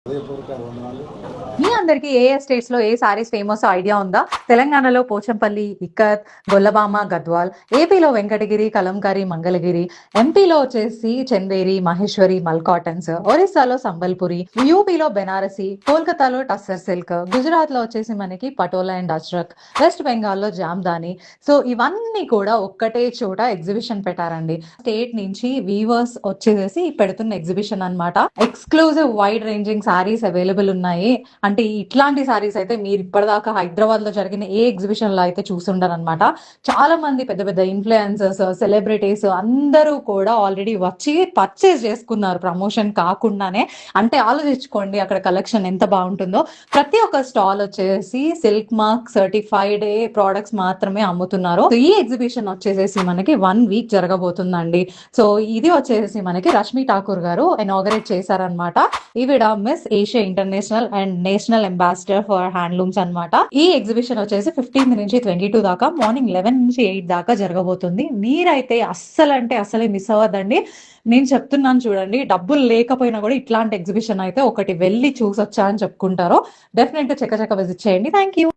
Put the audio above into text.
హృదయపూర్వక వందనాలు. మీ అందరికి ఏ స్టేట్స్ లో ఏ సారీస్ ఫేమస్ ఐడియా ఉందా? తెలంగాణలో పోచంపల్లి, ఇక్కత్, గొల్లబామ, గద్వాల్, ఏపీలో వెంకటగిరి, కలంకారీ, మంగళగిరి, ఎంపీలో వచ్చేసి చందేరి, మహేశ్వరి, మల్ కాటన్స్, ఒరిస్సాలో సంబల్పురి, యూపీలో బెనారసి, కోల్కతాలో టస్సర్ సిల్క్, గుజరాత్ లో వచ్చేసి మనకి పటోలా అండ్ అజ్రక్, వెస్ట్ బెంగాల్లో జామ్దాని. సో ఇవన్నీ కూడా ఒక్కటే చోట ఎగ్జిబిషన్ పెట్టారండి. స్టేట్ నుంచి వీవర్స్ వచ్చేసి పెడుతున్న ఎగ్జిబిషన్ అన్నమాట. Exclusive wide ranging saris available ఉన్నాయి. అంటే ఇట్లాంటి సారీస్ అయితే మీరు ఇప్పటిదాకా హైదరాబాద్ లో జరిగిన ఏ ఎగ్జిబిషన్ లో అయితే చూసుండరు అనమాట. చాలా మంది పెద్ద పెద్ద ఇన్ఫ్లుయెన్సర్స్, సెలబ్రిటీస్ అందరూ కూడా ఆల్రెడీ వచ్చి పర్చేస్ చేసుకున్నారు ప్రమోషన్ కాకుండానే. అంటే ఆలోచించుకోండి అక్కడ కలెక్షన్ ఎంత బాగుంటుందో. ప్రతి ఒక్క స్టాల్ వచ్చేసి సిల్క్ మార్క్ సర్టిఫైడ్ ప్రోడక్ట్స్ మాత్రమే అమ్ముతున్నారు. సో ఈ ఎగ్జిబిషన్ వచ్చేసేసి మనకి 1 వీక్ జరగబోతుందండి. సో ఇది వచ్చేసి మనకి రష్మి ఠాకూర్ గారు ఇనాగరేట్ చేశారనమాట. ఈవిడ miss Asia international and national ambassador for handlooms అన్నమాట. ఈ ఎగ్జిబిషన్ వచ్చేసి 15 నుంచి 22 దాకా మార్నింగ్ 11 నుంచి 8 దాకా జరగబోతుంది. మీరైతే అస్సలు అంటే అస్సలే మిస్ అవ్వద్దండి. నేను చెప్తున్నాను చూడండి, డబ్బులు లేకపోయినా కూడా ఇట్లాంటి ఎగ్జిబిషన్ అయితే ఒకటి వెళ్ళి చూసొచ్చా అని చెప్పుకుంటారో. డెఫినెట్ గా చెక్క విజిట్ చేయండి. Thank you.